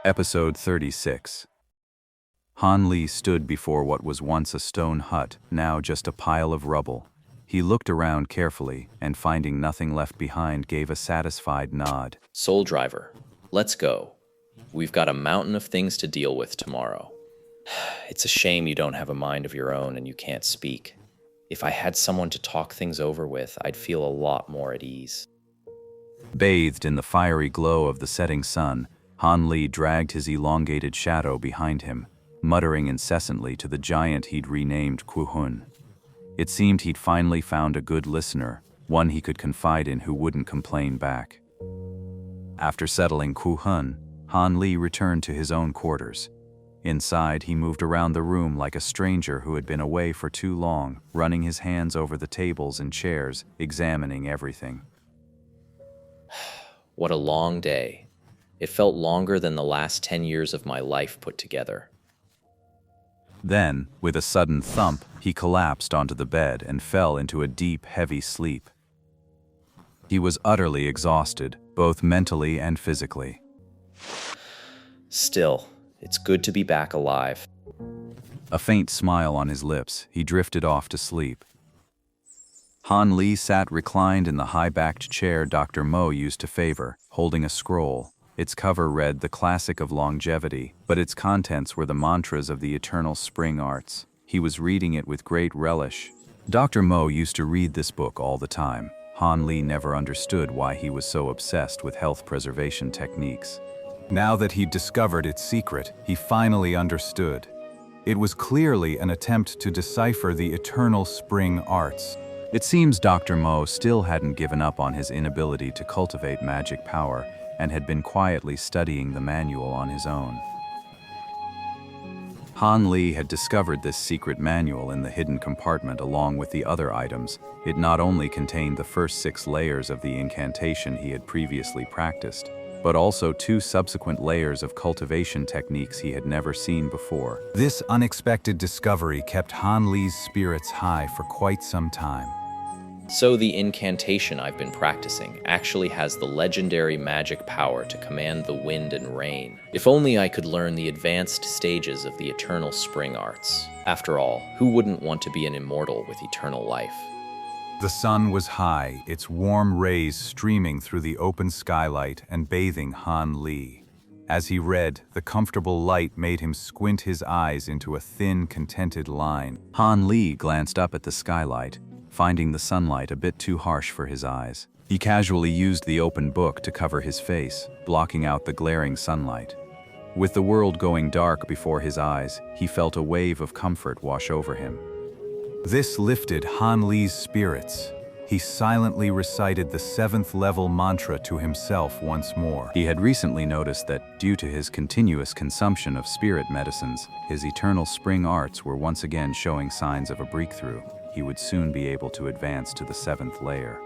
Episode 36. Han Li stood before what was once a stone hut, now just a pile of rubble. He looked around carefully, and finding nothing left behind, gave a satisfied nod. Soul Driver, let's go. We've got a mountain of things to deal with tomorrow. It's a shame you don't have a mind of your own and you can't speak. If I had someone to talk things over with, I'd feel a lot more at ease. Bathed in the fiery glow of the setting sun, Han Li dragged his elongated shadow behind him, muttering incessantly to the giant he'd renamed Kuhun. It seemed he'd finally found a good listener, one he could confide in who wouldn't complain back. After settling Kuhun, Han Li returned to his own quarters. Inside, he moved around the room like a stranger who had been away for too long, running his hands over the tables and chairs, examining everything. What a long day. It felt longer than the last 10 years of my life put together. Then, with a sudden thump, he collapsed onto the bed and fell into a deep, heavy sleep. He was utterly exhausted, both mentally and physically. Still, it's good to be back alive. A faint smile on his lips, he drifted off to sleep. Han Li sat reclined in the high-backed chair Dr. Mo used to favor, holding a scroll. Its cover read the classic of longevity, but its contents were the mantras of the eternal spring arts. He was reading it with great relish. Dr. Mo used to read this book all the time. Han Li never understood why he was so obsessed with health preservation techniques. Now that he'd discovered its secret, he finally understood. It was clearly an attempt to decipher the eternal spring arts. It seems Dr. Mo still hadn't given up on his inability to cultivate magic power, and had been quietly studying the manual on his own. Han Li had discovered this secret manual in the hidden compartment along with the other items. It not only contained the first 6 layers of the incantation he had previously practiced, but also 2 subsequent layers of cultivation techniques he had never seen before. This unexpected discovery kept Han Li's spirits high for quite some time. So the incantation I've been practicing actually has the legendary magic power to command the wind and rain. If only I could learn the advanced stages of the eternal spring arts. After all, who wouldn't want to be an immortal with eternal life? The sun was high, its warm rays streaming through the open skylight and bathing Han Li. As he read, the comfortable light made him squint his eyes into a thin, contented line. Han Li glanced up at the skylight, finding the sunlight a bit too harsh for his eyes. He casually used the open book to cover his face, blocking out the glaring sunlight. With the world going dark before his eyes, he felt a wave of comfort wash over him. This lifted Han Li's spirits. He silently recited the 7th level mantra to himself once more. He had recently noticed that, due to his continuous consumption of spirit medicines, his eternal spring arts were once again showing signs of a breakthrough. He would soon be able to advance to the 7th layer.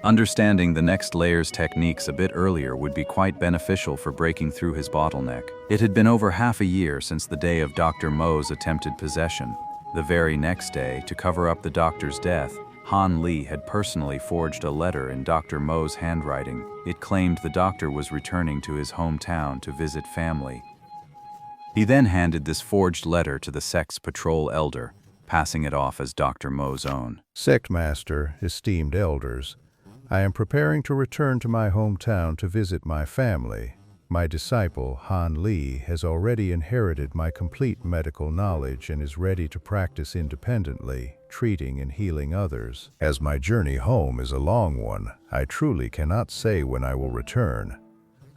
Understanding the next layer's techniques a bit earlier would be quite beneficial for breaking through his bottleneck. It had been over half a year since the day of Dr. Mo's attempted possession. The very next day, to cover up the doctor's death, Han Li had personally forged a letter in Dr. Mo's handwriting. It claimed the doctor was returning to his hometown to visit family. He then handed this forged letter to the sect's patrol elder, passing it off as Dr. Mo's own. Sect Master, esteemed elders, I am preparing to return to my hometown to visit my family. My disciple, Han Li, has already inherited my complete medical knowledge and is ready to practice independently, treating and healing others. As my journey home is a long one, I truly cannot say when I will return.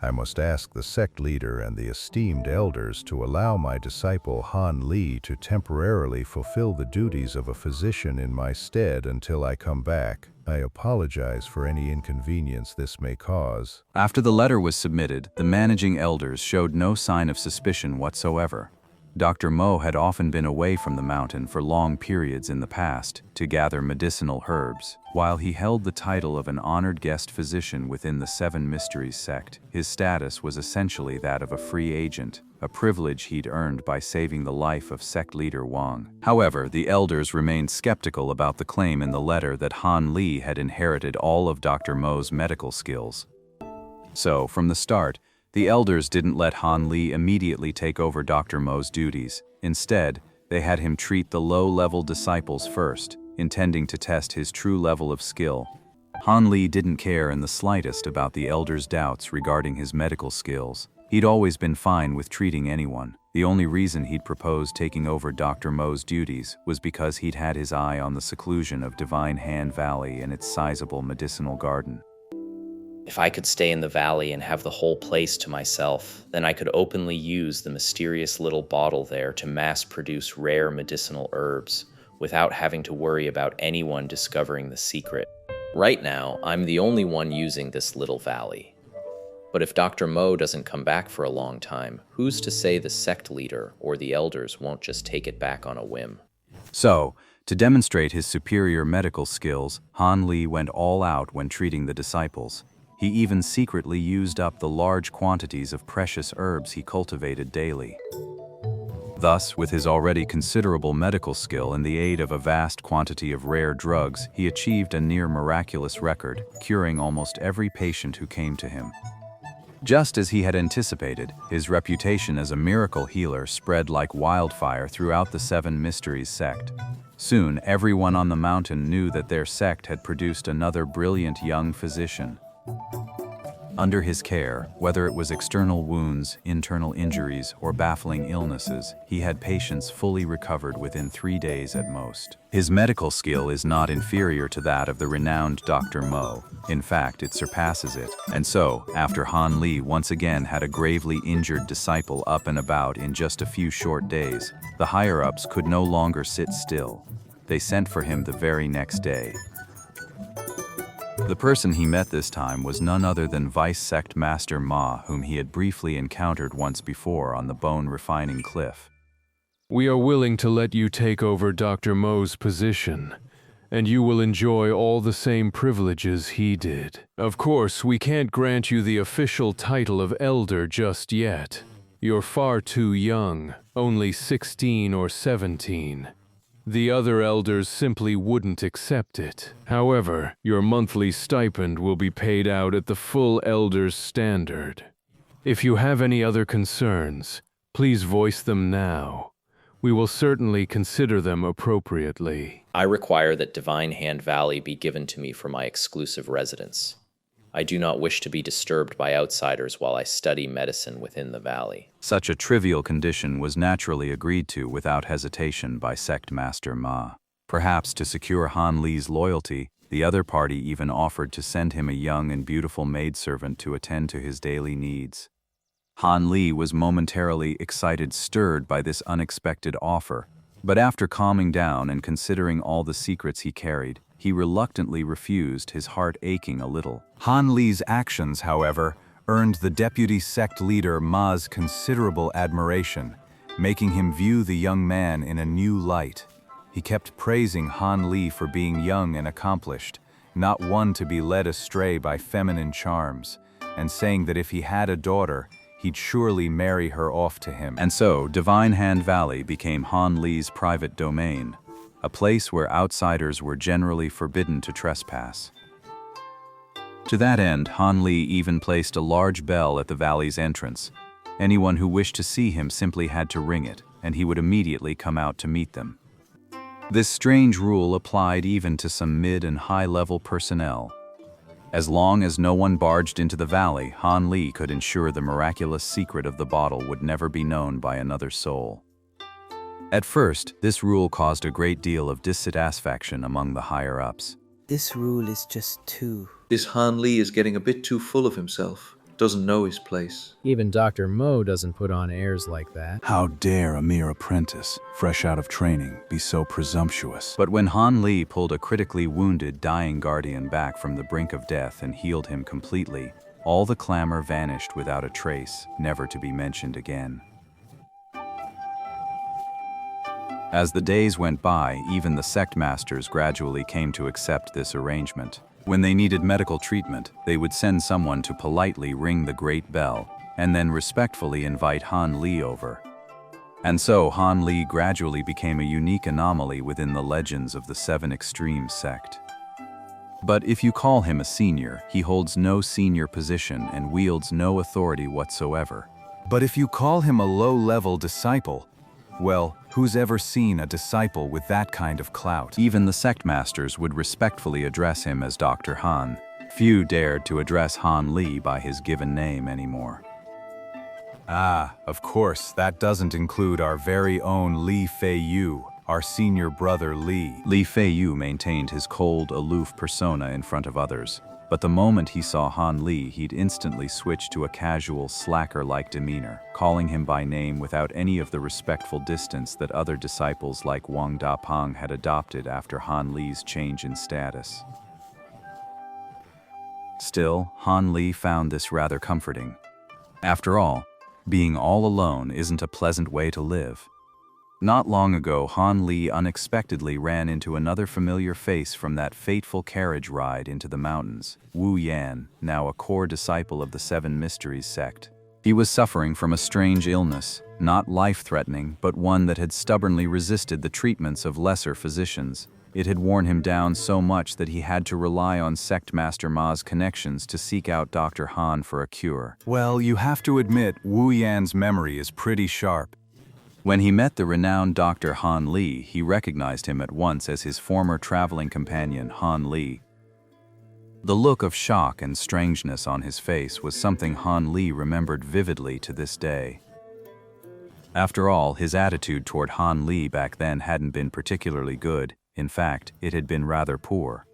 I must ask the sect leader and the esteemed elders to allow my disciple Han Li to temporarily fulfill the duties of a physician in my stead until I come back. I apologize for any inconvenience this may cause. After the letter was submitted, the managing elders showed no sign of suspicion whatsoever. Dr. Mo had often been away from the mountain for long periods in the past to gather medicinal herbs. While he held the title of an honored guest physician within the Seven Mysteries sect, his status was essentially that of a free agent, a privilege he'd earned by saving the life of sect leader Wang. However, the elders remained skeptical about the claim in the letter that Han Li had inherited all of Dr. Mo's medical skills. So, from the start, The elders didn't let Han Li immediately take over Dr. Mo's duties. Instead, they had him treat the low-level disciples first, intending to test his true level of skill. Han Li didn't care in the slightest about the elders' doubts regarding his medical skills. He'd always been fine with treating anyone. The only reason he'd proposed taking over Dr. Mo's duties was because he'd had his eye on the seclusion of Divine Hand Valley and its sizable medicinal garden. If I could stay in the valley and have the whole place to myself, then I could openly use the mysterious little bottle there to mass-produce rare medicinal herbs, without having to worry about anyone discovering the secret. Right now, I'm the only one using this little valley. But if Dr. Mo doesn't come back for a long time, who's to say the sect leader or the elders won't just take it back on a whim? So, to demonstrate his superior medical skills, Han Li went all out when treating the disciples. He even secretly used up the large quantities of precious herbs he cultivated daily. Thus, with his already considerable medical skill and the aid of a vast quantity of rare drugs, he achieved a near miraculous record, curing almost every patient who came to him. Just as he had anticipated, his reputation as a miracle healer spread like wildfire throughout the Seven Mysteries sect. Soon, everyone on the mountain knew that their sect had produced another brilliant young physician. Under his care, whether it was external wounds, internal injuries, or baffling illnesses, he had patients fully recovered within 3 days at most. His medical skill is not inferior to that of the renowned Dr. Mo. In fact, it surpasses it. And so, after Han Li once again had a gravely injured disciple up and about in just a few short days, the higher-ups could no longer sit still. They sent for him the very next day. The person he met this time was none other than Vice Sect Master Ma, whom he had briefly encountered once before on the bone refining cliff. We are willing to let you take over Dr. Mo's position, and you will enjoy all the same privileges he did. Of course, we can't grant you the official title of elder just yet. You're far too young, only 16 or 17. The other elders simply wouldn't accept it. However, your monthly stipend will be paid out at the full elder's standard. If you have any other concerns, please voice them now. We will certainly consider them appropriately. I require that Divine Hand Valley be given to me for my exclusive residence. I do not wish to be disturbed by outsiders while I study medicine within the valley. Such a trivial condition was naturally agreed to without hesitation by Sect Master Ma. Perhaps to secure Han Li's loyalty, the other party even offered to send him a young and beautiful maidservant to attend to his daily needs. Han Li was momentarily stirred by this unexpected offer, but after calming down and considering all the secrets he carried, he reluctantly refused, his heart aching a little. Han Li's actions, however, earned the deputy sect leader Ma's considerable admiration, making him view the young man in a new light. He kept praising Han Li for being young and accomplished, not one to be led astray by feminine charms, and saying that if he had a daughter, he'd surely marry her off to him. And so, Divine Hand Valley became Han Li's private domain, a place where outsiders were generally forbidden to trespass. To that end, Han Li even placed a large bell at the valley's entrance. Anyone who wished to see him simply had to ring it, and he would immediately come out to meet them. This strange rule applied even to some mid- and high-level personnel. As long as no one barged into the valley, Han Li could ensure the miraculous secret of the bottle would never be known by another soul. At first, this rule caused a great deal of dissatisfaction among the higher-ups. This rule is just too... This Han Li is getting a bit too full of himself. Doesn't know his place. Even Dr. Mo doesn't put on airs like that. How dare a mere apprentice, fresh out of training, be so presumptuous? But when Han Li pulled a critically wounded, dying guardian back from the brink of death and healed him completely, all the clamor vanished without a trace, never to be mentioned again. As the days went by, even the sect masters gradually came to accept this arrangement. When they needed medical treatment, they would send someone to politely ring the great bell, and then respectfully invite Han Li over. And so Han Li gradually became a unique anomaly within the legends of the Seven Extremes sect. But if you call him a senior, he holds no senior position and wields no authority whatsoever. But if you call him a low-level disciple, well, who's ever seen a disciple with that kind of clout? Even the sect masters would respectfully address him as Dr. Han. Few dared to address Han Li by his given name anymore. Ah, of course, that doesn't include our very own Li Feiyu, our senior brother Li. Li Feiyu maintained his cold, aloof persona in front of others, but the moment he saw Han Li, he'd instantly switch to a casual, slacker-like demeanor, calling him by name without any of the respectful distance that other disciples like Wang Dapeng had adopted after Han Li's change in status. Still, Han Li found this rather comforting. After all, being all alone isn't a pleasant way to live. Not long ago, Han Li unexpectedly ran into another familiar face from that fateful carriage ride into the mountains, Wu Yan, now a core disciple of the Seven Mysteries sect. He was suffering from a strange illness, not life-threatening, but one that had stubbornly resisted the treatments of lesser physicians. It had worn him down so much that he had to rely on Sect Master Ma's connections to seek out Dr. Han for a cure. Well, you have to admit, Wu Yan's memory is pretty sharp. When he met the renowned Dr. Han Li, he recognized him at once as his former traveling companion, Han Li. The look of shock and strangeness on his face was something Han Li remembered vividly to this day. After all, his attitude toward Han Li back then hadn't been particularly good. In fact, it had been rather poor.